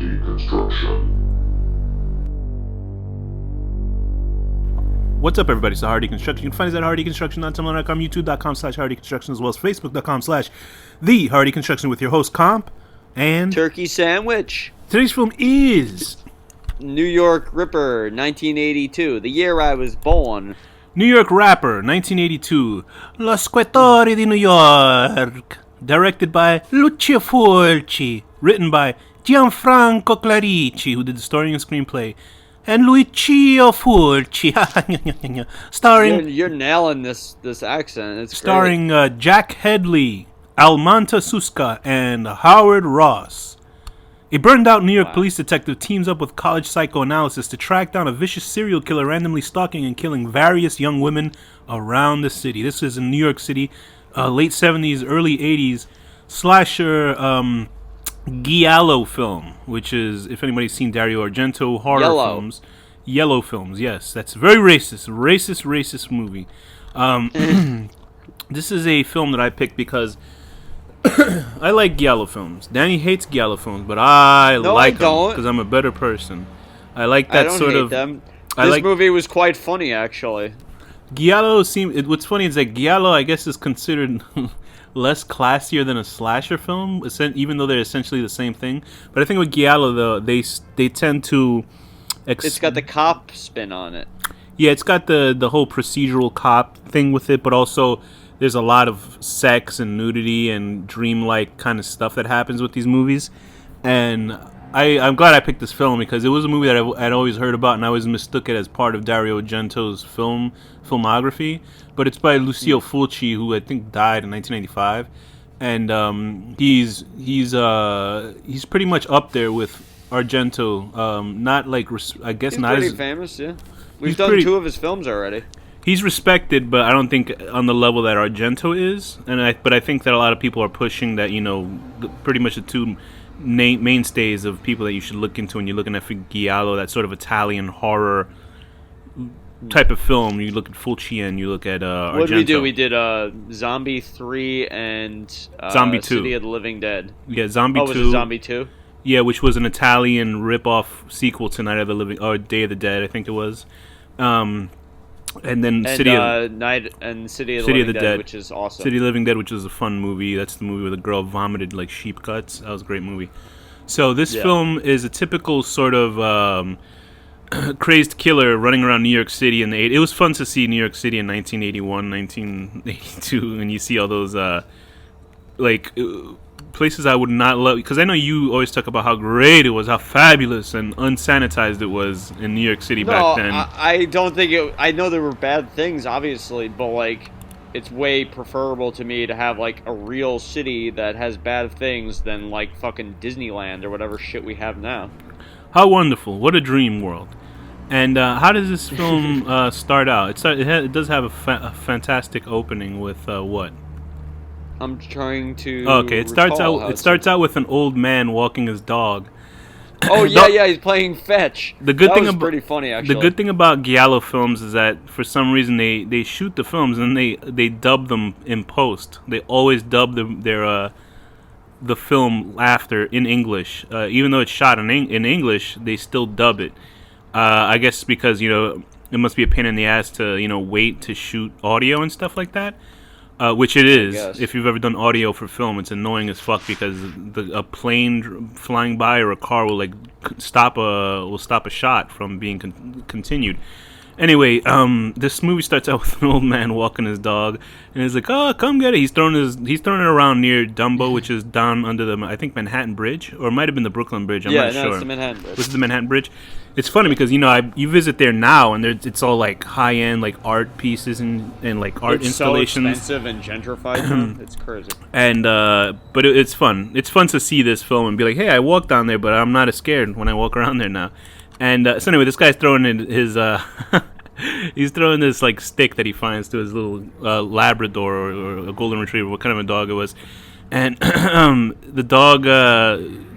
Hardy Construction. What's up, everybody? It's Hardy Construction. You can find us at hardyconstruction.tumblr.com, youtube.com/hardyconstruction, as well as facebook.com/the Hardy Construction with your host, Comp, and Turkey Sandwich. Today's film is New York Ripper, 1982, the year I was born. New York Rapper, 1982, Los Squatori di New York, directed by Lucio Fulci, written by Gianfranco Clarici, who did the story and screenplay, and Lucio Fulci, starring You're nailing this accent. It's starring Jack Hedley, Almanta Suska, and Howard Ross. A burned-out New York police detective teams up with college psychoanalysis to track down a vicious serial killer randomly stalking and killing various young women around the city. This is in New York City, late 70s, early 80s, slasher giallo film, which is, if anybody's seen Dario Argento horror films, yellow films, yes, that's very racist movie. This is a film that I picked because I like giallo films. Danny hates giallo films, but I like them because I'm a better person. I like that sort of. Them. This movie was quite funny, actually. Giallo what's funny is that giallo, I guess, is considered less classier than a slasher film, even though they're essentially the same thing. But I think with giallo, though, they tend to. It's got the cop spin on it. Yeah, it's got the whole procedural cop thing with it, but also there's a lot of sex and nudity and dreamlike kind of stuff that happens with these movies. And I'm glad I picked this film because it was a movie that I'd always heard about, and I always mistook it as part of Dario Argento's filmography. But it's by Lucio Fulci, who I think died in 1995, and he's pretty much up there with Argento. Not like I guess he's not pretty as famous. Yeah, we've done two of his films already. He's respected, but I don't think on the level that Argento is. But I think that a lot of people are pushing that, pretty much the two mainstays of people that you should look into when you're looking at giallo, that sort of Italian horror type of film. You look at Fulci and you look at Argento. What did we do? We did Zombie 3 and Zombie 2. City of the Living Dead. Yeah, Zombie 2. Oh, was it Zombie 2? Yeah, which was an Italian rip-off sequel to Night of the Living, or Day of the Dead, I think it was. And then City of the Dead, which is awesome. City of the Living Dead, which is a fun movie. That's the movie where the girl vomited like sheep guts. That was a great movie. So this film is a typical sort of crazed killer running around New York City in the 80s. It was fun to see New York City in 1981, 1982, and you see all those places I would not love, because I know you always talk about how great it was, how fabulous and unsanitized it was in New York City back then. I don't think it. I know there were bad things, obviously, but it's way preferable to me to have a real city that has bad things than fucking Disneyland or whatever shit we have now. How wonderful! What a dream world! And how does this film start out? It does have a fantastic opening with what? I'm trying to. Okay, it starts out with an old man walking his dog. Oh yeah, he's playing fetch. That was pretty funny, actually. The good thing about giallo films is that for some reason they shoot the films and they dub them in post. They always dub the film after in English, even though it's shot in English. They still dub it. I guess because it must be a pain in the ass to wait to shoot audio and stuff like that. Which it is. If you've ever done audio for film, it's annoying as fuck because a plane flying by or a car will stop a shot from being continued. Anyway, this movie starts out with an old man walking his dog, and he's like, "Oh, come get it." He's throwing it around near Dumbo, which is down under the Manhattan Bridge, or it might have been the Brooklyn Bridge. I'm not sure. It's the Manhattan Bridge. This is the Manhattan Bridge. It's funny because you visit there now, and it's all high end art pieces and art installations. It's so expensive and gentrified. It's crazy. And but it's fun. It's fun to see this film and be like, "Hey, I walked down there, but I'm not as scared when I walk around there now." And so anyway, this guy's throwing in his he's throwing this stick that he finds to his little Labrador or a golden retriever, what kind of a dog it was. And the dog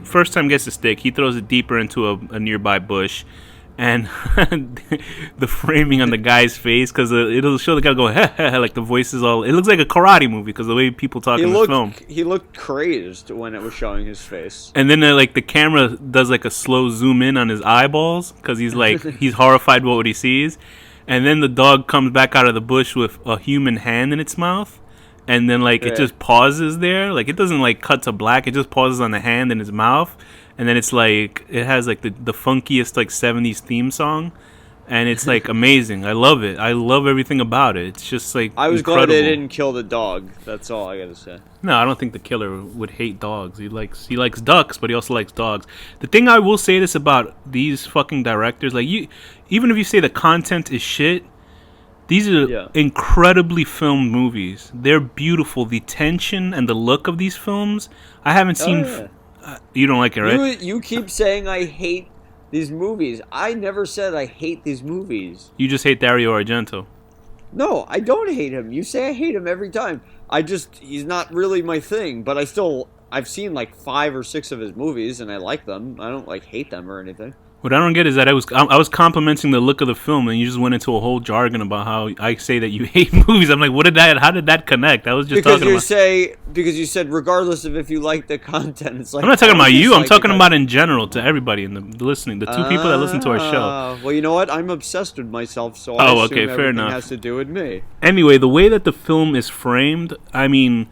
first time gets the stick, he throws it deeper into a nearby bush, and the framing on the guy's face, because it'll show the guy go like the voice is all. It looks like a karate movie because the way people talk in the film. He looked crazed when it was showing his face. And then like the camera does like a slow zoom in on his eyeballs because he's like he's horrified by what he sees, and then the dog comes back out of the bush with a human hand in its mouth, and then like it just pauses there, like it doesn't like cut to black, it just pauses on the hand in his mouth, and then it's like it has like the funkiest like 70s theme song, and it's like amazing. I love it. I love everything about it. It's just like I was incredible. glad they didn't kill the dog. That's all I gotta say. No, I don't think the killer would hate dogs. He likes ducks, but he also likes dogs. The thing I will say this about these fucking directors, like even if you say the content is shit, these are incredibly filmed movies. They're beautiful. The tension and the look of these films, I haven't seen. You don't like it, right? You keep saying I hate these movies. I never said I hate these movies. You just hate Dario Argento. No, I don't hate him. You say I hate him every time. He's not really my thing, but I've seen like 5 or 6 of his movies and I like them. I don't like hate them or anything. What I don't get is that I was complimenting the look of the film, and you just went into a whole jargon about how I say that you hate movies. I'm like, how did that connect? I was just because you said regardless of if you like the content, it's like I'm not talking about you. I'm talking about in general to everybody in the listening, the 2 people that listen to our show. Well, you know what? I'm obsessed with myself, so I assume okay, fair enough. Has to do with me. Anyway, the way that the film is framed, I mean,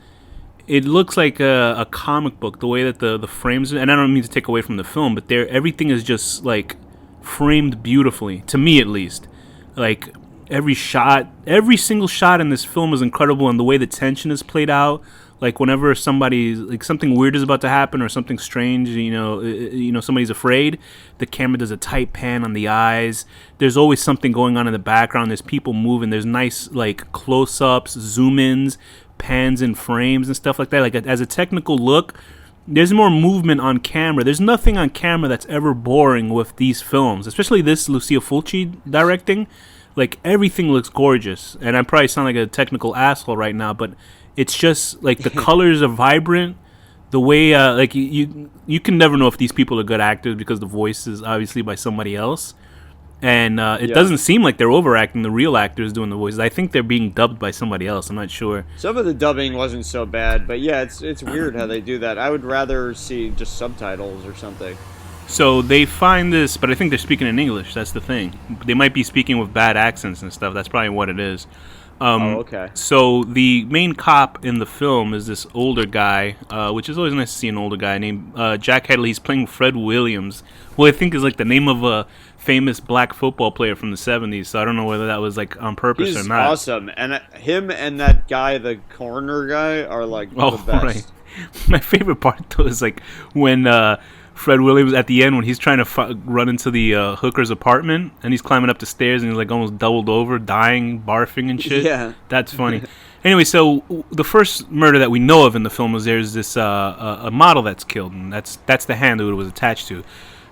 it looks like a comic book, the way that the frames, and I don't mean to take away from the film, but everything is just like framed beautifully, to me at least. Like every single shot in this film is incredible, and the way the tension is played out. Like whenever something weird is about to happen or something strange, somebody's afraid, the camera does a tight pan on the eyes. There's always something going on in the background. There's people moving. There's nice like close-ups, zoom-ins, pans and frames and stuff like that. Like as a technical look, there's more movement on camera. There's nothing on camera that's ever boring with these films, especially this Lucio Fulci directing. Like everything looks gorgeous, and I probably sound like a technical asshole right now, but it's just like the colors are vibrant. The way like you can never know if these people are good actors because the voice is obviously by somebody else. And it doesn't seem like they're overacting the real actors doing the voices. I think they're being dubbed by somebody else. I'm not sure. Some of the dubbing wasn't so bad, but yeah, it's weird how they do that. I would rather see just subtitles or something. So they find this, but I think they're speaking in English. That's the thing. They might be speaking with bad accents and stuff. That's probably what it is. Okay. So the main cop in the film is this older guy, which is always nice to see an older guy named Jack Hedley. He's playing Fred Williams, who I think is like the name of a famous black football player from the 70s. So I don't know whether that was like on purpose or not. He's awesome, and him and that guy, the coroner guy, are like the best. Right. My favorite part though is like when Fred Williams at the end when he's trying to run into the hooker's apartment and he's climbing up the stairs and he's like almost doubled over, dying, barfing and shit. Yeah, that's funny. Anyway, so the first murder that we know of in the film was there's this a model that's killed, and that's the hand that it was attached to.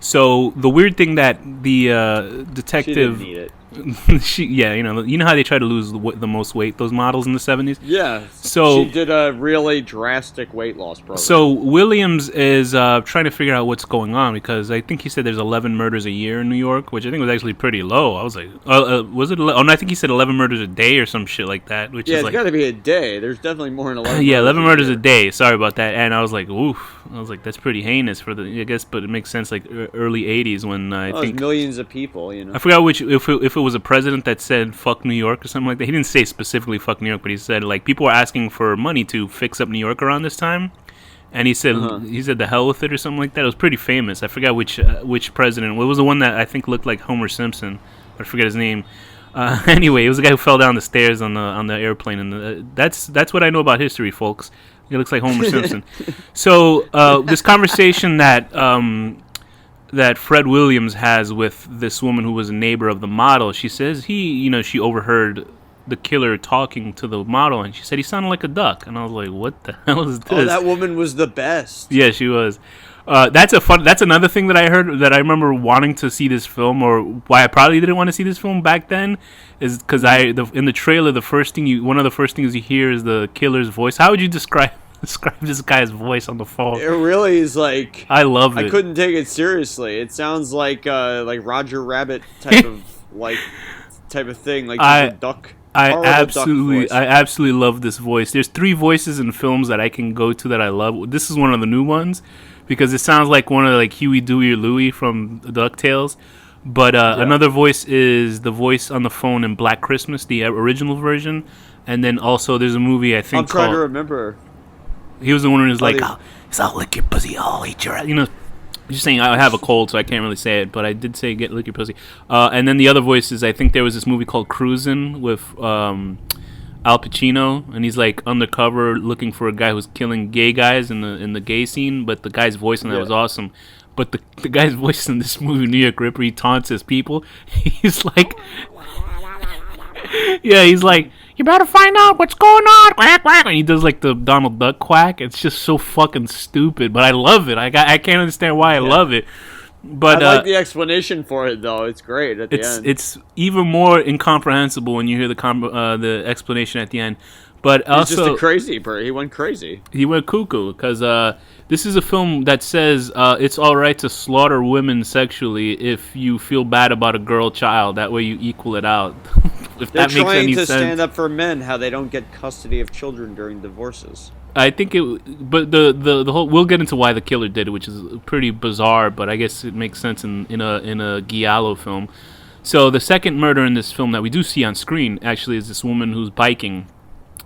So the weird thing that the detective, she didn't need it. you know how they try to lose the most weight, those models in the 70s. Yeah. So she did a really drastic weight loss program. So Williams is trying to figure out what's going on because I think he said there's 11 murders a year in New York, which I think was actually pretty low. I was like, was it? Oh no, I think he said 11 murders a day or some shit like that. Which is it's got to be a day. There's definitely more than 11. Yeah, 11 murders a day. Sorry about that. And I was like, oof. I was like, that's pretty heinous for I guess, but it makes sense. Like early 80s when I think millions of people. You know, I forgot if it was a president that said "fuck New York" or something like that. He didn't say specifically "fuck New York," but he said like people were asking for money to fix up New York around this time, and he said the hell with it or something like that. It was pretty famous. I forgot which president. What was the one that I think looked like Homer Simpson? I forget his name. Anyway, it was the guy who fell down the stairs on the airplane, and that's what I know about history, folks. It looks like Homer Simpson. So this conversation that Fred Williams has with this woman who was a neighbor of the model, she says she overheard the killer talking to the model, and she said he sounded like a duck, and I was like, what the hell is this? Oh, that woman was the best. Yeah, she was. That's another thing that I heard that I remember wanting to see this film, or why I probably didn't want to see this film back then, is because in the trailer one of the first things you hear is the killer's voice. How would you describe describe this guy's voice on the phone. It really is like I love it. I couldn't take it seriously. It sounds like Roger Rabbit type of type of thing, like just a duck. I Horrible absolutely, duck voice. I absolutely love this voice. There's 3 voices in films that I can go to that I love. This is one of the new ones because it sounds like one of like Huey, Dewey, or Louie from DuckTales. But another voice is the voice on the phone in Black Christmas, the original version, and then also there's a movie I think I'm trying called. to remember. He was the one who's like, Buddy. I'll lick your pussy, I'll eat your. Just saying, I have a cold, so I can't really say it, but I did say lick your pussy. And then the other voices, I think there was this movie called Cruisin' with Al Pacino, and he's like undercover looking for a guy who's killing gay guys in the gay scene, but the guy's voice in that was awesome. But the guy's voice in this movie, New York Ripper, he taunts his people. He's like, yeah, he's like, you better find out what's going on, quack, quack. And he does like the Donald Duck quack. It's just so fucking stupid, but I love it. I can't understand why I love it. But I like the explanation for it though. It's great at the end. It's even more incomprehensible when you hear the explanation at the end. But He's also, just a crazy bird. He went crazy. he went cuckoo because this is a film that says it's all right to slaughter women sexually if you feel bad about a girl child. That way you equal it out. If They're that makes trying any to sense. stand up for men, how they don't get custody of children during divorces. I think but the whole, we'll get into why the killer did it, which is pretty bizarre, but I guess it makes sense in a giallo film. So the second murder in this film that we do see on screen actually is this woman who's biking.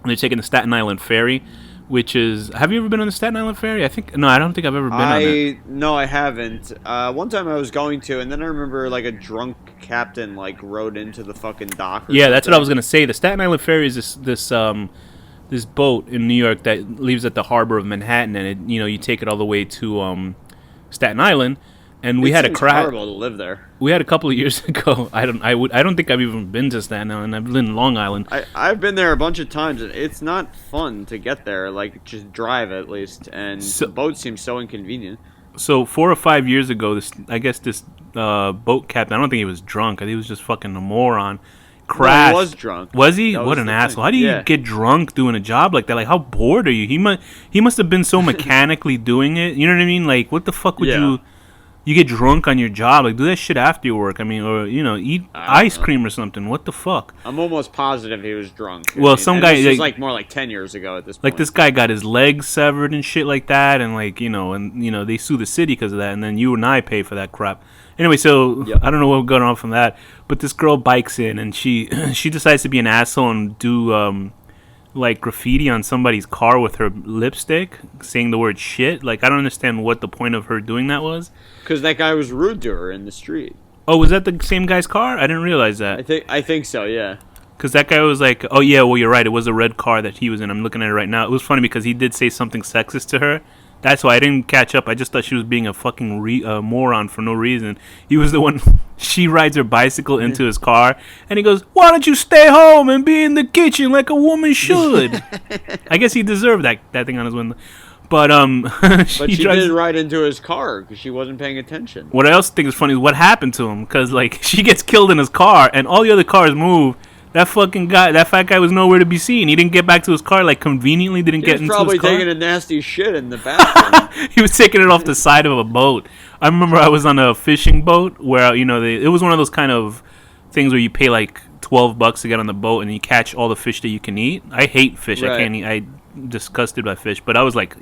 And they're taking the Staten Island ferry, which is. Have you ever been on the Staten Island ferry? I don't think I've ever been on it. No, I haven't. One time I was going to, and then I remember like a drunk captain like rode into the fucking dock. Yeah, that's what I was gonna say. The Staten Island ferry is this boat in New York that leaves at the harbor of Manhattan, and you take it all the way to Staten Island. And we had a crash. Horrible to live there. We had a couple of years ago. I don't think I've even been to Staten Island. I've lived in Long Island. I've been there a bunch of times, and it's not fun to get there. Like just drive at least, and the boat seems so inconvenient. So 4 or 5 years ago, this boat captain. I don't think he was drunk. I think he was just fucking a moron. Crashed. No, he was drunk. Was he? That What was an the asshole! thing. How do you Yeah. get drunk doing a job like that? Like, how bored are you? He must have been so mechanically doing it. You know what I mean? Like, what the fuck would Yeah. you get drunk on your job? Like, do that shit after your work. I mean, or eat ice cream or something. What the fuck? I'm almost positive he was drunk. Well, some guy this was like more like 10 years ago at this point. Like, this guy got his legs severed and shit like that, and they sue the city because of that, and then you and I pay for that crap. Anyway, so Yep. I don't know what got on from that, but this girl bikes in and she she decides to be an asshole and do like graffiti on somebody's car with her lipstick, saying the word shit. Like, I don't understand what the point of her doing that was. Because that guy was rude to her in the street. Oh, was that the same guy's car? I didn't realize that. I think so. Yeah. Because that guy was like, oh yeah, well, you're right. It was a red car that he was in. I'm looking at it right now. It was funny because he did say something sexist to her. That's why I didn't catch up. I just thought she was being a fucking moron for no reason. He was the one. She rides her bicycle into his car, and he goes, "Why don't you stay home and be in the kitchen like a woman should?" I guess he deserved that thing on his window. But But she did ride into his car because she wasn't paying attention. What I also think is funny is what happened to him, because like she gets killed in his car, and all the other cars move. That fucking guy, that fat guy, was nowhere to be seen. He didn't get back to his car. Like, conveniently didn't get into his car. He was probably taking a nasty shit in the bathroom. He was taking it off the side of a boat. I remember I was on a fishing boat where it was one of those kind of things where you pay like $12 to get on the boat and you catch all the fish that you can eat. I hate fish. Right. I can't eat. I'm disgusted by fish. But I was like,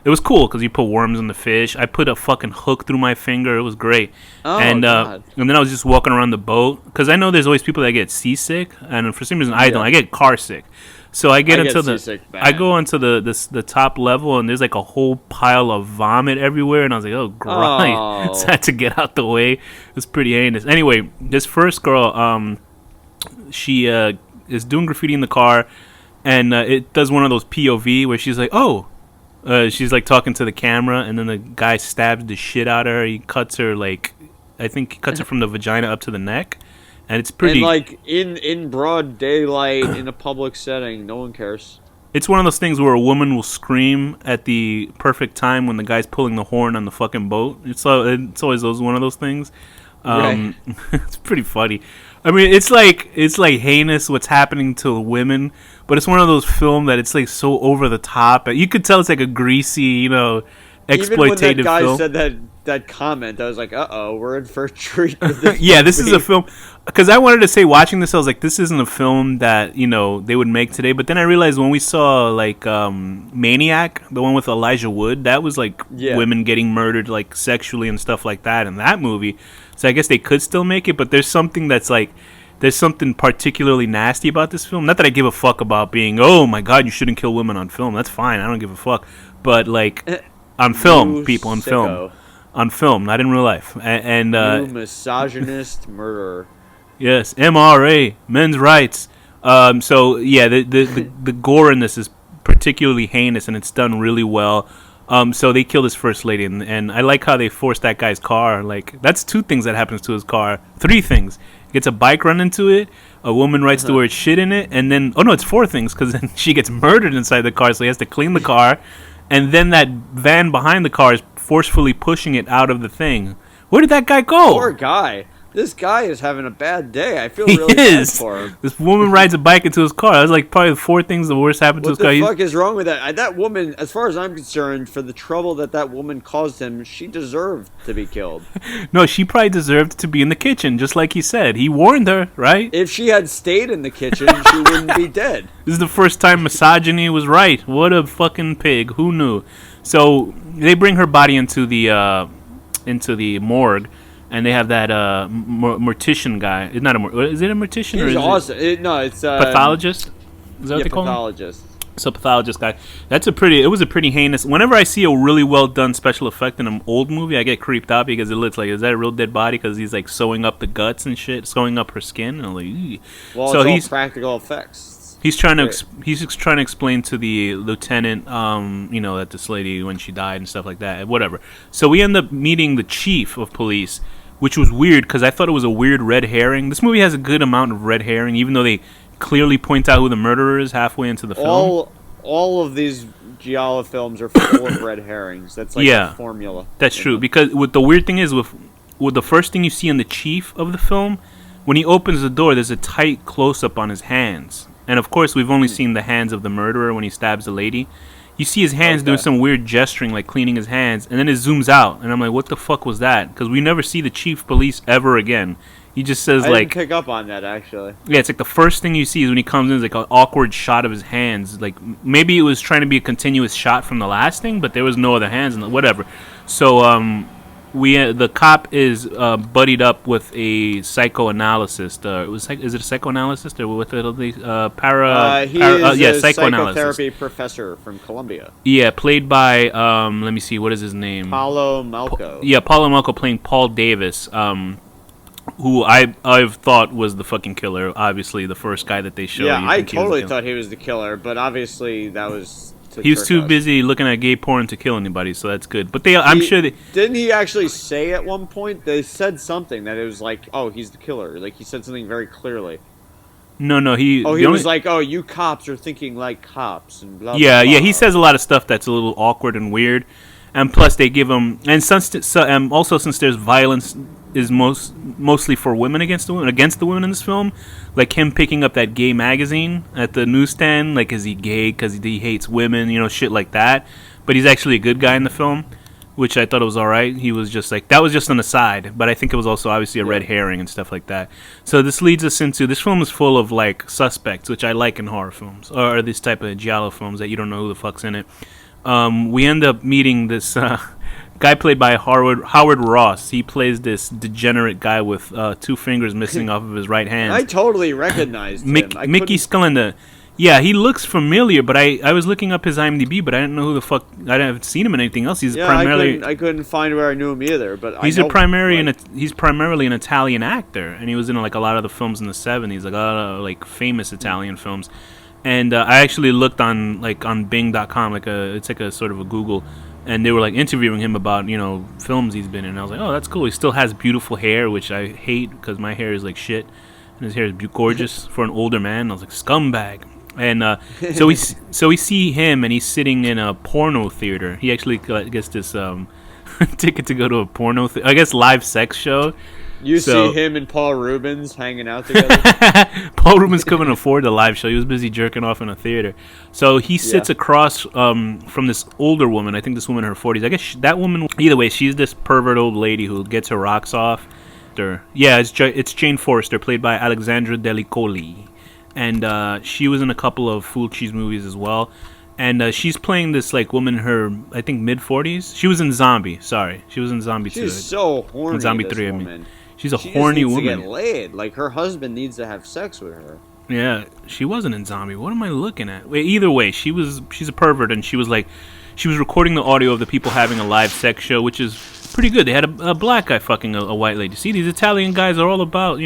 it was cool because you put worms in the fish. I put a fucking hook through my finger. It was great. Oh, and God. And then I was just walking around the boat because I know there's always people that get seasick, and for some reason I don't. I get car sick. So I get seasick bad. I go onto the top level, and there's like a whole pile of vomit everywhere, and I was like, oh, great. Oh. So I had to get out the way. It was pretty heinous. Anyway, this first girl, she is doing graffiti in the car, and it does one of those POV where she's like, oh. She's like talking to the camera, and then the guy stabs the shit out of her. He cuts her from the vagina up to the neck, and it's pretty. And like in broad daylight in a public setting, no one cares. It's one of those things where a woman will scream at the perfect time when the guy's pulling the horn on the fucking boat. It's always one of those things. Right. It's pretty funny. I mean, it's like heinous what's happening to women, but it's one of those film that it's like so over the top. You could tell it's like a greasy, Even when that exploitative guy film. said that comment, I was like, "Uh-oh, we're in for a treat with this Yeah, this is a movie." film because I wanted to say watching this, I was like, this isn't a film that they would make today. But then I realized when we saw like Maniac, the one with Elijah Wood, that was like Yeah. women getting murdered like sexually and stuff like that in that movie. So I guess they could still make it, but there's something that's like. There's something particularly nasty about this film. Not that I give a fuck about being, oh my god, you shouldn't kill women on film. That's fine. I don't give a fuck. But like on film, You people on film, sicko. not in real life. And You misogynist murderer. yes, MRA, men's rights. So yeah, the gore in this is particularly heinous, and it's done really well. So they kill this first lady, and I like how they forced that guy's car. Like that's two things that happens to his car. Three things. He gets a bike run into it. A woman writes the word shit in it, and then it's four things because then she gets murdered inside the car. So he has to clean the car, and then that van behind the car is forcefully pushing it out of the thing. Where did that guy go? Poor guy. This guy is having a bad day. I feel He really bad is. for him. This woman rides a bike into his car. That's like probably the four things the worst happened to What his car. the fuck is wrong with that? That woman, as far as I'm concerned, for the trouble that woman caused him, she deserved to be killed. No, she probably deserved to be in the kitchen, just like he said. He warned her, right? If she had stayed in the kitchen, she wouldn't be dead. This is the first time misogyny was right. What a fucking pig. Who knew? So they bring her body into the morgue, and they have that mortician guy. It's not is it a mortician or He's is awesome. it It's pathologist? Is that what yeah, they call him? pathologist. So pathologist guy. It was a pretty heinous. Whenever I see a really well done special effect in an old movie, I get creeped out because it looks like, is that a real dead body? Because he's like sewing up the guts and shit, sewing up her skin, and I'm like, ew. Well, So it's he's all practical effects. he's trying to Great. he's trying to explain to the lieutenant, that this lady when she died and stuff like that, whatever. So we end up meeting the chief of police, which was weird because I thought it was a weird red herring. This movie has a good amount of red herring, even though they clearly point out who the murderer is halfway into the film. All of these Giallo films are full of red herrings. That's like Yeah. a formula. That's you true. know? Because what the weird thing is with the first thing you see in the chief of the film, when he opens the door, there's a tight close up on his hands, and of course we've only seen the hands of the murderer when he stabs the lady. You see his hands doing Okay. some weird gesturing, like cleaning his hands, and then it zooms out, and I'm like, what the fuck was that? Because we never see the chief of police ever again. He just says I like, didn't pick up on that actually. yeah, it's like the first thing you see is when he comes in, is like an awkward shot of his hands. Like maybe it was trying to be a continuous shot from the last thing, but there was no other hands and whatever. So the cop is buddied up with a psychoanalyst. Is it a psychoanalyst or with He is a psychoanalyst. psychotherapy professor from Columbia. Yeah, played by let me see, what is his name? Paulo Malco. Yeah, Paulo Malco playing Paul Davis. Who I've thought was the fucking killer. Obviously, the first guy that they showed. Yeah, you I think he was the totally killer. thought he was the killer, but obviously that was. He was too busy looking at gay porn to kill anybody, so that's good. But I'm sure they. Didn't he actually say at one point? They said something that it was like, "Oh, he's the killer." Like he said something very clearly. No, he. Oh, the he only- was like, "Oh, you cops are thinking like cops," and blah. Yeah, blah, yeah. blah. He says a lot of stuff that's a little awkward and weird, and plus they give him also since there's violence is mostly for women against the women in this film, like him picking up that gay magazine at the newsstand, like is he gay because he hates women, shit like that. But he's actually a good guy in the film, which I thought it was all right. He was just like that was just an aside, but I think it was also obviously a red herring and stuff like that. So this leads us into this film is full of like suspects, which I like in horror films or this type of giallo films that you don't know who the fuck's in it. We end up meeting this guy played by Howard Ross. He plays this degenerate guy with two fingers missing off of his right hand. I totally recognized him. Mickey Scullender. Yeah, he looks familiar, but I was looking up his IMDb, but I didn't know who the fuck. I haven't seen him in anything else. He's primarily. I couldn't find where I knew him either. But He's I know, he's primarily an Italian actor, and he was in like a lot of the films in the '70s, like a lot of like famous Italian films. And I actually looked on Bing.com, it's like a sort of a Google, and they were like interviewing him about films he's been in. And I was like, oh, that's cool. He still has beautiful hair, which I hate because my hair is like shit, and his hair is gorgeous for an older man. I was like, scumbag. And so we see him, and he's sitting in a porno theater. He actually gets this ticket to go to a porno, live sex show. You So see him and Paul Rubens hanging out together. Paul Rubens couldn't afford the live show. He was busy jerking off in a theater. So he sits Yeah. across from this older woman. I think this woman in her 40s. I guess that woman, either way, she's this pervert old lady who gets her rocks off. Yeah, it's Jane Forrester, played by Alexandra Delicoli. And she was in a couple of Fulci's movies as well. And she's playing this like woman in her, I think, mid-40s. She was in Zombie. Sorry, she was in Zombie 2. She's so horny. In Zombie this 3, woman. I mean. She's a She horny just needs woman. to get laid. Like her husband needs to have sex with her. Yeah, she wasn't in Zombie. What am I looking at? Either way, she's a pervert, and she was recording the audio of the people having a live sex show, which is pretty good. They had a black guy fucking a white lady. See, these Italian guys are all about,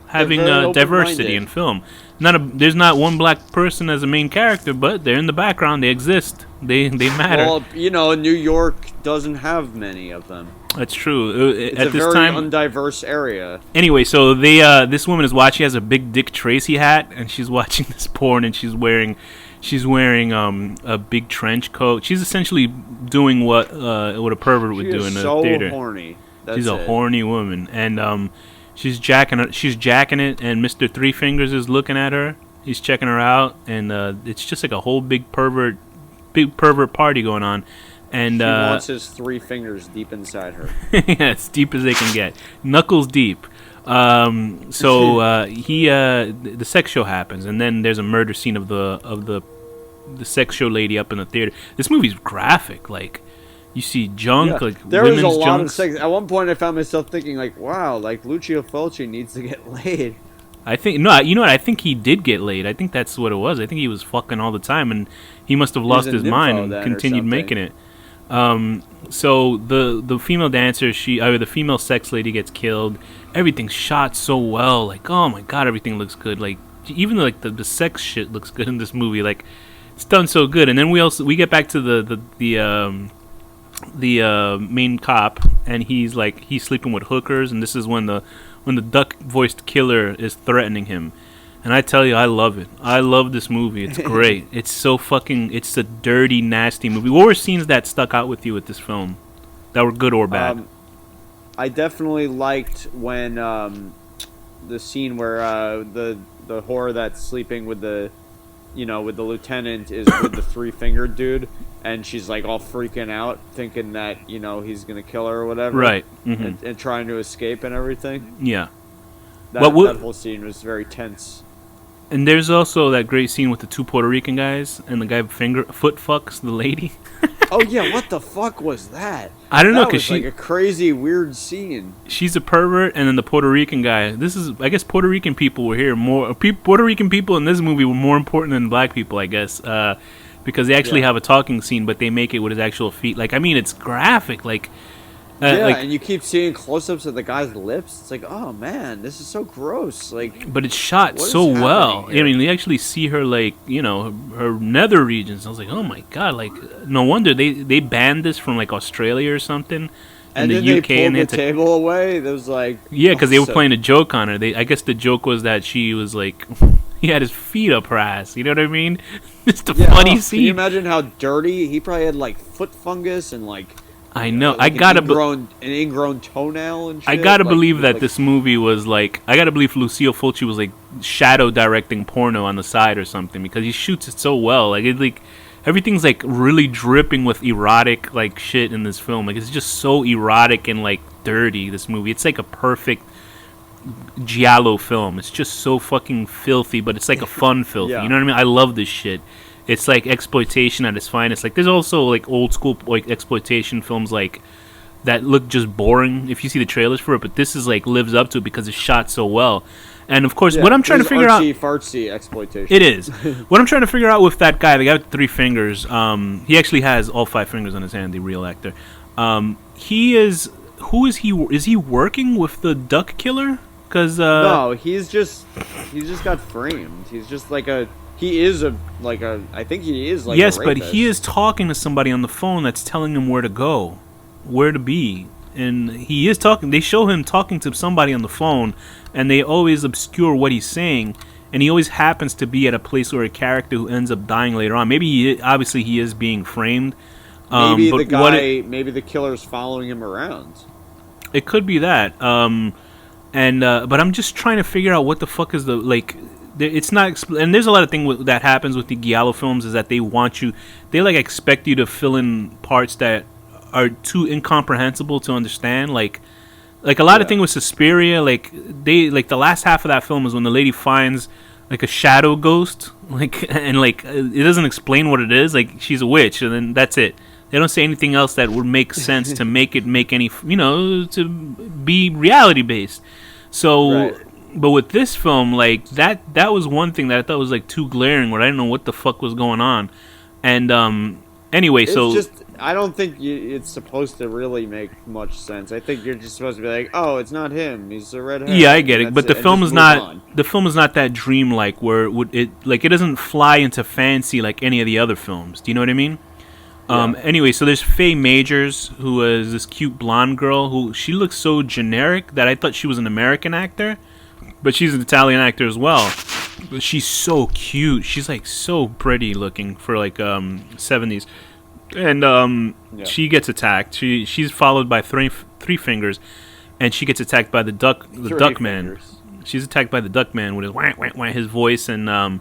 having diversity in film. There's not one black person as a main character, but they're in the background. They exist. They matter. Well, New York doesn't have many of them. That's true. It's At a this very time, undiverse area. Anyway, so this woman is watching. She has a big Dick Tracy hat, and she's watching this porn, and she's wearing a big trench coat. She's essentially doing what a pervert would do in a theater. Horny. She's a horny woman, and she's jacking it. And Mr. Three Fingers is looking at her. He's checking her out, and it's just like a whole big pervert party going on. And he wants his 3 fingers deep inside her. yeah, as deep as they can get, knuckles deep. The sex show happens, and then there's a murder scene of the sex show lady up in the theater. This movie's graphic, like you see junk, like there was women's a lot junk. of sex. At one point, I found myself thinking, like, wow, like Lucio Fulci needs to get laid. I think no, you know what? I think he did get laid. I think that's what it was. I think he was fucking all the time, and he must have lost his mind and continued making it. So the female dancer, the female sex lady gets killed. Everything's shot so well, like oh my god, everything looks good. Like even like the sex shit looks good in this movie. Like it's done so good. And then we get back to the main cop, and he's sleeping with hookers, and this is when the duck voiced killer is threatening him. And I tell you, I love it. I love this movie. It's great. It's a dirty, nasty movie. What were scenes that stuck out with you with this film? That were good or bad? I definitely liked when the scene where the whore that's sleeping with the lieutenant is with the 3-fingered dude, and she's like all freaking out, thinking that he's gonna kill her or whatever, right? Mm-hmm. And trying to escape and everything. Yeah, that whole scene was very tense. And there's also that great scene with the 2 Puerto Rican guys, and the guy foot fucks the lady. Oh yeah, what the fuck was that? I don't know, because she like a crazy weird scene. She's a pervert, and then the Puerto Rican guy. I guess Puerto Rican people were here more. Puerto Rican people in this movie were more important than black people, I guess, because they actually have a talking scene, but they make it with his actual feet. Like, I mean, it's graphic. And you keep seeing close-ups of the guy's lips. It's like, oh man, this is so gross. Like, but it's shot so well. I mean, they actually see her her nether regions. I was like, oh my god, like no wonder they banned this from like Australia or something. And then they pulled the table away. It was like, because they were playing a joke on her. I guess the joke was that she was like, he had his feet up her ass. You know what I mean? It's the funny scene. Can you imagine how dirty he probably had? Like foot fungus and like. I know. Like an ingrown toenail and shit. I gotta believe that this movie was like. I gotta believe Lucio Fulci was like shadow directing porno on the side or something, because he shoots it so well. Like everything's like really dripping with erotic like shit in this film. Like it's just so erotic and like dirty. This movie. It's like a perfect giallo film. It's just so fucking filthy, but it's like a fun filthy. You know what I mean? I love this shit. It's like exploitation at its finest. Like there's also like old school like exploitation films like that look just boring if you see the trailers for it, but this is like lives up to it because it's shot so well. And of course, what I'm trying to figure out, fartsy exploitation. It is. What I'm trying to figure out with that guy, the guy with 3 fingers, he actually has all 5 fingers on his hand. The real actor. He is. Who is he? Is he working with the duck killer? Because no, he's just got framed. He's just like a. He is I think he is like yes, a but rapist. he is talking to somebody on the phone that's telling him where to go, where to be, and he is talking. They show him talking to somebody on the phone, and they always obscure what he's saying, and he always happens to be at a place where a character who ends up dying later on. Maybe obviously he is being framed. Maybe maybe the killer's following him around. It could be that. And but I'm just trying to figure out what the fuck is the like. It's not, and there's a lot of things that happens with the Giallo films is that they like expect you to fill in parts that are too incomprehensible to understand. Like a lot of things with Suspiria, like the last half of that film is when the lady finds like a shadow ghost, like and like it doesn't explain what it is. Like she's a witch, and then that's it. They don't say anything else that would make sense to make it make any, to be reality based. So, Right. but with this film, like that was one thing that I thought was like too glaring, where I didn't know what the fuck was going on. And anyway, It's so just, I don't think it's supposed to really make much sense. I think you're just supposed to be like, oh, it's not him. He's a red hair. yeah, I get it. But the and film just is move not on. the film is not that dreamlike where it doesn't fly into fantasy like any of the other films. Do you know what I mean? Anyway, so there's Faye Majors, who is this cute blonde girl who she looks so generic that I thought she was an American actor, but she's an Italian actor as well. But she's so cute. She's like so pretty looking for like 70s, and she gets attacked. She's followed by three fingers, and she gets attacked by the duck man. She's attacked by the duck man with his wah, wah, wah, his voice, and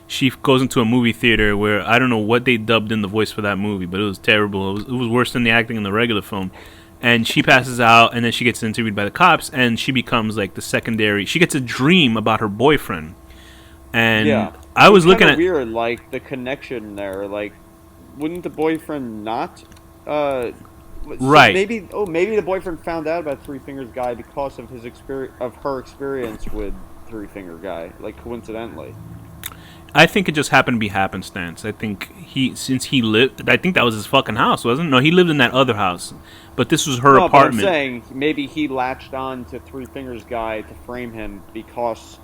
she goes into a movie theater where I don't know what they dubbed in the voice for that movie, but it was terrible. It was worse than the acting in the regular film. And she passes out, and then she gets interviewed by the cops, and she becomes like the secondary. She gets a dream about her boyfriend, and I was looking at weird, like the connection there. Like, wouldn't the boyfriend not? So Right. maybe the boyfriend found out about Three Fingers Guy because of her experience with Three Finger Guy, like coincidentally. I think it just happened to be happenstance. I think since he lived, I think that was his fucking house, wasn't it? No, he lived in that other house, but this was her No, but I'm apartment. saying maybe he latched on to Three Fingers Guy to frame him because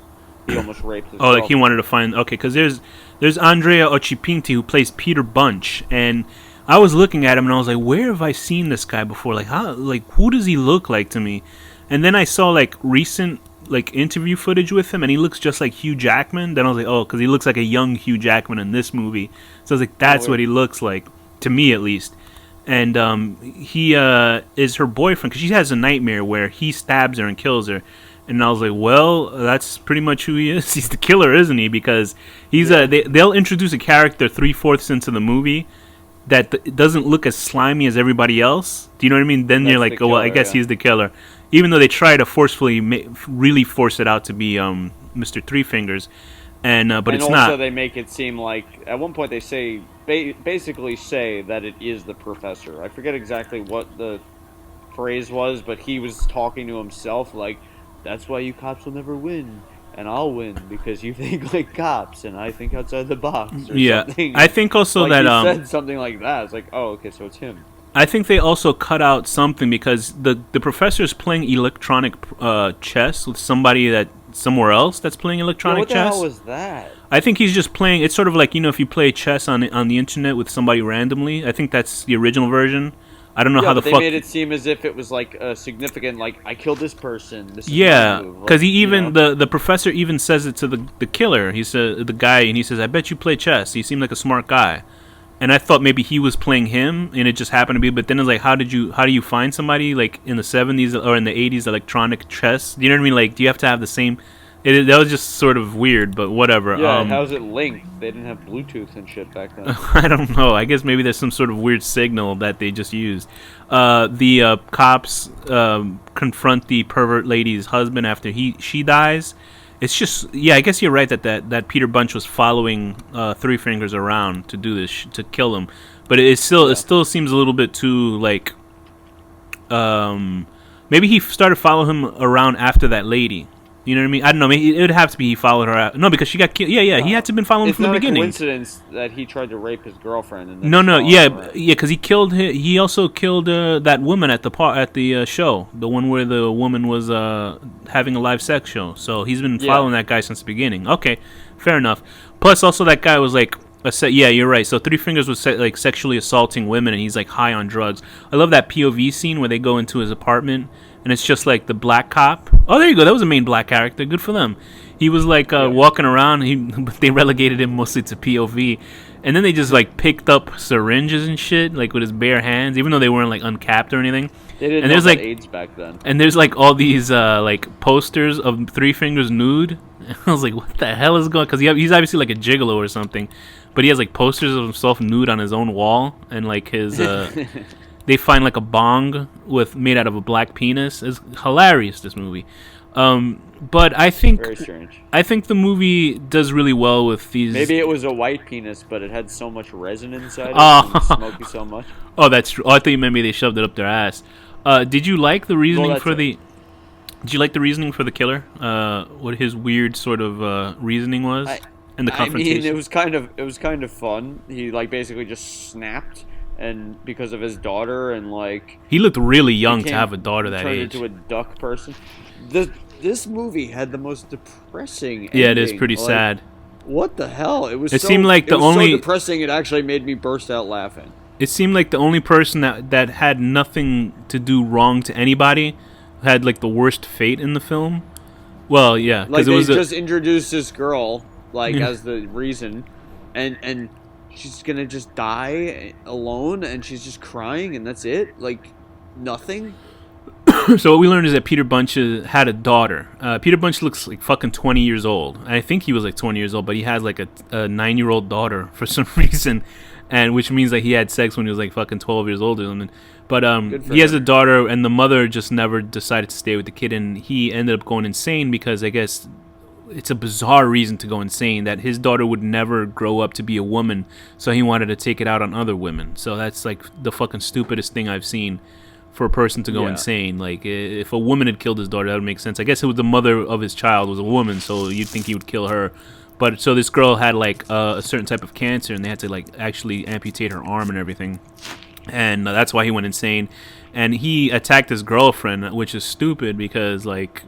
he almost raped his Oh, like he girlfriend. wanted to find. Okay, because there's Andrea Occhipinti who plays Peter Bunch, and I was looking at him and I was like, where have I seen this guy before? Like how? Like who does he look like to me? And then I saw like recent like interview footage with him, and he looks just like Hugh Jackman. Then I was like, oh, because he looks like a young Hugh Jackman in this movie. So I was like, that's what he looks like to me, at least. And he is her boyfriend because she has a nightmare where he stabs her and kills her. And I was like, well, that's pretty much who he is. He's the killer, isn't he? Because they'll introduce a character 3/4 into the movie that doesn't look as slimy as everybody else. Do you know what I mean? Then That's you're like, the oh, well, I killer, guess yeah. he's the killer. Even though they try to forcefully, really force it out to be Mr. Three Fingers, but And it's also not. they make it seem like at one point they say basically say that it is the professor. I forget exactly what the phrase was, but he was talking to himself like, "That's why you cops will never win, and I'll win because you think like cops and I think outside the box." Or Yeah, something. I think also Like that he said something like that. It's like, oh, okay, so it's him. I think they also cut out something because the professor is playing electronic chess with somebody that somewhere else that's playing Yeah, electronic what the chess. hell was that? I think he's just playing. It's sort of like if you play chess on the internet with somebody randomly. I think that's the original version. I don't know Yeah, how the but they fuck. made it seem as if it was like a significant, like I killed this person. This is Yeah, my move. because Like, he even you know? the professor even says it to the killer. He said the guy, and he says, "I bet you play chess." He seemed like a smart guy, and I thought maybe he was playing him, and it just happened to be. But then it's like, how do you find somebody like in the 70s or in the 80s electronic chess? Do you know what I mean? Like, do you have to have the same? That was just sort of weird, but whatever. Yeah, how's it linked? They didn't have Bluetooth and shit back then. I don't know. I guess maybe there's some sort of weird signal that they just used. The cops confront the pervert lady's husband after she dies. It's just, yeah, I guess you're right that Peter Bunch was following Three Fingers around to do this to kill him, but it still seems a little bit too like maybe he started following him around after that lady. You know what I mean? I don't know. Maybe it would have to be he followed her out. No, because she got killed. Yeah. He had to have been following him It's from the not a beginning. coincidence that he tried to rape his girlfriend. And then No, follow yeah, her. because he killed. He also killed that woman at the show, the one where the woman was having a live sex show. So he's been following that guy since the beginning. Okay, fair enough. Plus, also that guy was like yeah, you're right. So Three Fingers was like sexually assaulting women, and he's like high on drugs. I love that POV scene where they go into his apartment, and it's just like the black cop. Oh, there you go. That was a main black character. Good for them. He was like walking around. But they relegated him mostly to POV, and then they just like picked up syringes and shit, like with his bare hands, even though they weren't like uncapped or anything. They didn't And know there's about like AIDS back then. and there's like all these like posters of Three Fingers nude. And I was like, what the hell is going? Because he's obviously like a gigolo or something, but he has like posters of himself nude on his own wall, and like his they find like a bong with made out of a black penis. It's hilarious, this movie. But Very strange. I think the movie does really well with these. Maybe it was a white penis, but it had so much resin inside it, Oh. and smoky so much. Oh, that's true. Oh, I thought you meant maybe they shoved it up their ass. Did you like the reasoning that's for it. the? Did you like the reasoning for the killer? What his weird sort of reasoning was, and the I confrontation. mean, it was kind of fun. He like basically just snapped, and because of his daughter, and like He looked really young to became- have a daughter that turned age. into a duck person. This movie had the most depressing. Yeah, it is ending. pretty Like, sad. What the hell? It seemed like the only- so depressing. It actually made me burst out laughing. It seemed like the only person that had nothing to do wrong to anybody had like the worst fate in the film. Well, yeah, Like because it they was just introduced this girl like as the reason, and she's gonna just die alone, and she's just crying, and that's it. Like nothing. So what we learned is that Peter Bunch had a daughter. Peter Bunch looks like fucking 20 years old. I think he was like 20 years old, but he has like a 9-year-old daughter for some reason, and which means that he had sex when he was like fucking 12 years old or something. But he has a daughter, and the mother just never decided to stay with the kid, and he ended up going insane because I guess it's a bizarre reason to go insane that his daughter would never grow up to be a woman, so he wanted to take it out on other women. So that's like the fucking stupidest thing I've seen for a person to go insane. Like if a woman had killed his daughter, that would make sense. I guess it was the mother of his child was a woman, so you'd think he would kill her. But so this girl had like a certain type of cancer, and they had to like actually amputate her arm and everything, and that's why he went insane. And he attacked his girlfriend, which is stupid because like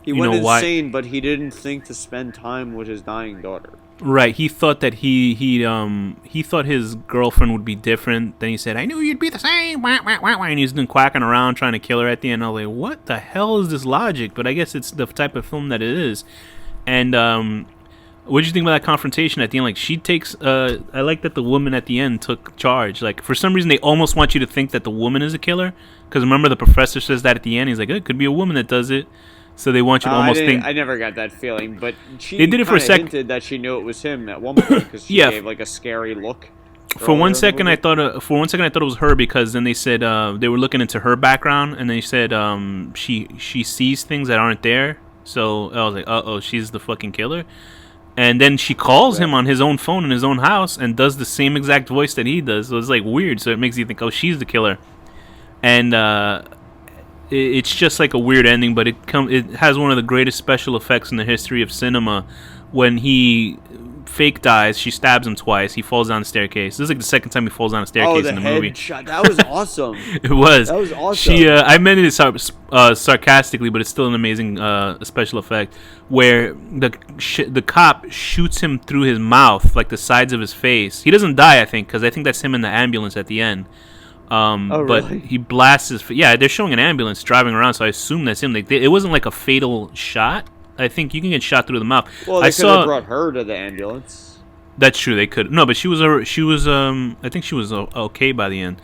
He went insane, but he didn't think to spend time with his dying daughter. Right, he thought that he thought his girlfriend would be different. Then he said, "I knew you'd be the same." Wah, wah, wah, wah. And he's been quacking around trying to kill her at the end. I was like, "What the hell is this logic?" But I guess it's the type of film that it is. And what did you think about that confrontation at the end? Like she takes. I like that the woman at the end took charge. Like for some reason, they almost want you to think that the woman is a killer. Because remember, the professor says that at the end. He's like, "It could be a woman that does it." So they want you to almost think. I never got that feeling, but she They did it for a second. hinted that she knew it was him at one point because she gave like a scary look. For one second, I thought it was her because then they said they were looking into her background and they said she sees things that aren't there. So I was like, oh, she's the fucking killer. And then she calls him on his own phone in his own house and does the same exact voice that he does. So it's like weird. So it makes you think, oh, she's the killer. And it's just like a weird ending, but it has one of the greatest special effects in the history of cinema. When he fake dies, she stabs him twice. He falls down the staircase. This is like the second time he falls down a staircase in the movie. Shot. That was awesome. It was. That was awesome. I meant it sarcastically, but it's still an amazing special effect where the cop shoots him through his mouth, like the sides of his face. He doesn't die, I think, because I think that's him in the ambulance at the end. But really? he blasts his. Yeah, they're showing an ambulance driving around, so I assume that's him. Like, it wasn't like a fatal shot. I think you can get shot through the mouth. Well, they could have brought her to the ambulance. That's true. They could. No, but she was. I think she was okay by the end,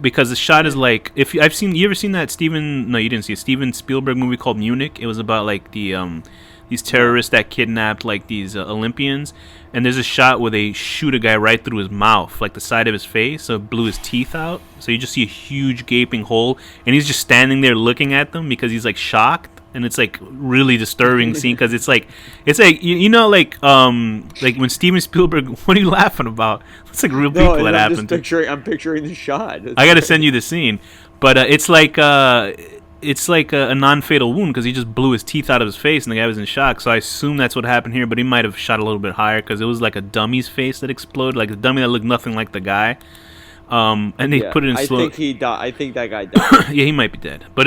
because the shot is like. If you ever seen that Steven? No, you didn't see a Steven Spielberg movie called Munich. It was about like these terrorists that kidnapped like these Olympians, and there's a shot where they shoot a guy right through his mouth, like the side of his face, so it blew his teeth out. So you just see a huge gaping hole, and he's just standing there looking at them because he's like shocked. And it's like really disturbing scene because it's like you know like when Steven Spielberg. What are you laughing about? It's like real people that happened to. I'm picturing the shot. I got to send you the scene, but it's like a non-fatal wound because he just blew his teeth out of his face and the guy was in shock. So I assume that's what happened here, but he might have shot a little bit higher because it was like a dummy's face that exploded, like a dummy that looked nothing like the guy. And they put it in slow. I think he died. I think that guy died. Yeah, he might be dead. But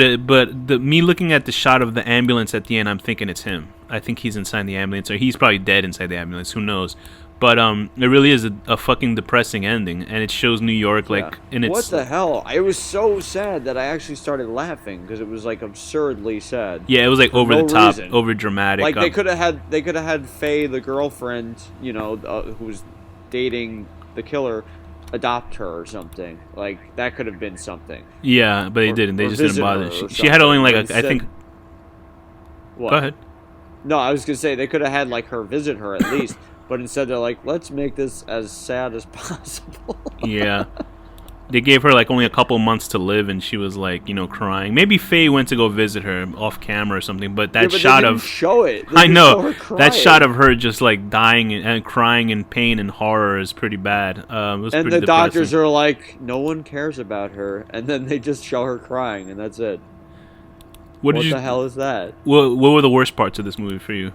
me looking at the shot of the ambulance at the end, I'm thinking it's him. I think he's inside the ambulance, or he's probably dead inside the ambulance. Who knows? But it really is a fucking depressing ending, and it shows New York like in its. What the hell? I was so sad that I actually started laughing because it was like absurdly sad. Yeah, it was like over the top, over dramatic. Like they could have had Faye, the girlfriend, who was dating the killer, adopt her or something. Like that could have been something, Yeah, but they didn't. They or just didn't visit bother. her or She had only something. like But I instead, think. Go what? ahead. No, I was gonna say they could have had like her visit her at least, but instead they're like, let's make this as sad as possible. Yeah. They gave her like only a couple months to live, and she was like, crying. Maybe Faye went to go visit her off camera or something. But Yeah, that but they shot didn't of, show it. They I just show know her that shot crying. of her just like dying and crying in pain and horror is pretty bad. It was And pretty the doctors depressing. are like, no one cares about her, and then they just show her crying, and that's it. What did What you? the hell is that? What were the worst parts of this movie for you?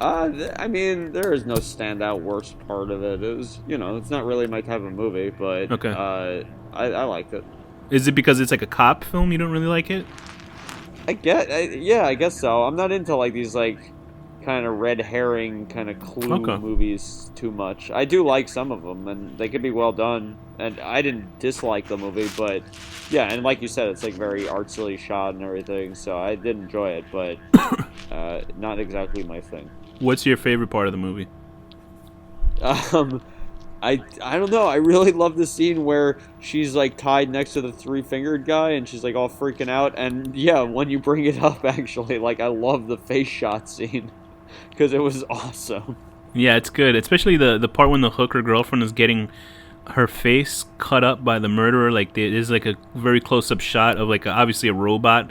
I mean, there is no standout worst part of it. It was, it's not really my type of movie, but Okay. I liked it. Is it because it's like a cop film? You don't really like it? Yeah, I guess so. I'm not into like these like kind of red herring kind of clue Okay. movies too much. I do like some of them, and they could be well done. And I didn't dislike the movie, but yeah, and like you said, it's like very artsily shot and everything. So I did enjoy it, but not exactly my thing. What's your favorite part of the movie? Um, I don't know. I really love the scene where she's like tied next to the three-fingered guy, and she's like all freaking out. And yeah, when you bring it up, actually, like I love the face shot scene because it was awesome. Yeah, it's good, especially the part when the hooker girlfriend is getting her face cut up by the murderer. Like it is like a very close up shot of like obviously a robot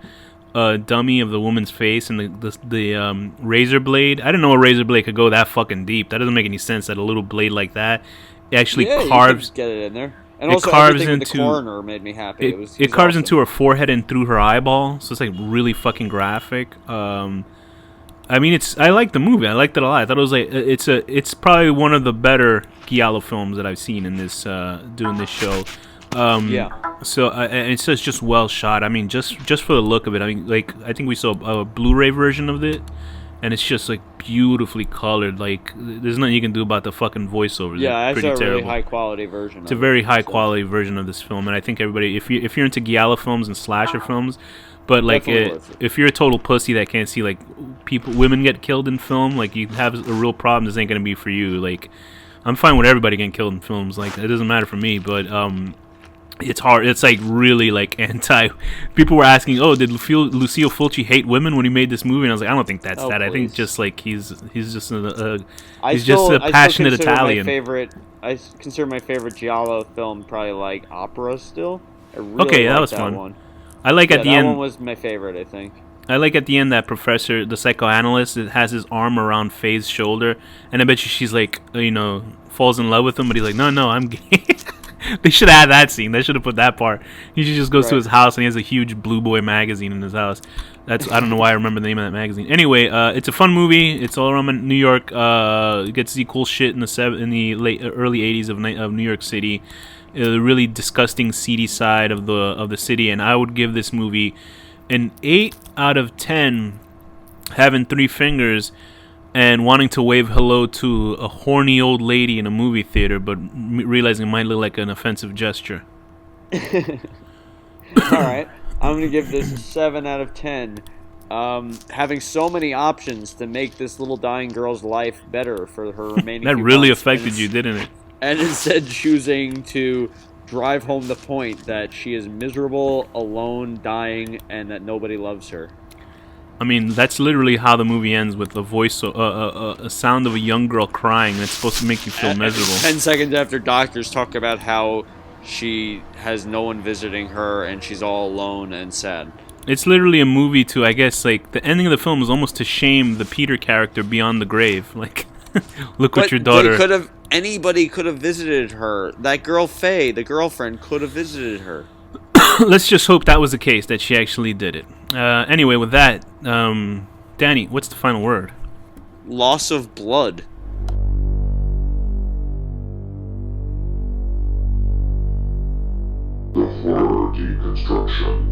dummy of the woman's face, and the razor blade. I didn't know a razor blade could go that fucking deep. That doesn't make any sense. That a little blade like that it actually Yeah, you carves. could get it in there. And It also carves everything with the into coroner made me happy. it. He It was carves awesome. into her forehead and through her eyeball. So it's like really fucking graphic. I mean, I like the movie. I liked it a lot. I thought it was like it's probably one of the better Giallo films that I've seen in this doing this show. Yeah. So and it's just well shot. I mean, just for the look of it. I mean, like I think we saw a Blu-ray version of it, and it's just like beautifully colored. Like there's nothing you can do about the fucking voiceovers. Yeah, They're that's pretty a really terrible. high quality version It's a of very it. high So, quality version of this film, and I think everybody, if you're into Giallo films and slasher films, but like definitely worth it. if you're a total pussy that can't see like women get killed in film, like you have a real problem. This ain't gonna be for you. Like I'm fine with everybody getting killed in films. Like it doesn't matter for me, but it's hard. It's like really like anti. People were asking, "Oh, did Lucio Fulci hate women when he made this movie?" And I was like, "I don't think that's Oh, that. I think please. just like he's just I he's still, just a I passionate still consider Italian." my favorite. Consider my favorite Giallo film probably like Opera. Still, I really Okay, that like was that fun. one. I like Yeah, at the that end. one was my favorite. I think. I like at the end that professor, the psychoanalyst, that has his arm around Faye's shoulder, and I bet you she's like, falls in love with him, but he's like, no, I'm gay. They should have had that scene. They should have put that part. He just goes to Right. his house and he has a huge Blue Boy magazine in his house. I don't know why I remember the name of that magazine. Anyway, it's a fun movie. It's all around New York. You get to see cool shit in the late early '80s of New York City. The really disgusting, seedy side of the city, and I would give this movie an 8 out of 10, having 3 fingers and wanting to wave hello to a horny old lady in a movie theater, but realizing it might look like an offensive gesture. All right, I'm gonna give this a 7 out of 10. Having so many options to make this little dying girl's life better for her remaining. That few really months, affected you, didn't it? and instead choosing to drive home the point that she is miserable, alone, dying, and that nobody loves her. I mean, that's literally how the movie ends, with a voice, a sound of a young girl crying. That's supposed to make you feel miserable. 10 seconds after doctors talk about how she has no one visiting her and she's all alone and sad. It's literally a movie to, I guess, like, the ending of the film is almost to shame the Peter character beyond the grave. Like, look what But your daughter... anybody could have visited her. That girl Faye, the girlfriend, could have visited her. Let's just hope that was the case, that she actually did it. Anyway, with that, Danny, what's the final word? Loss of blood. The horror deconstruction.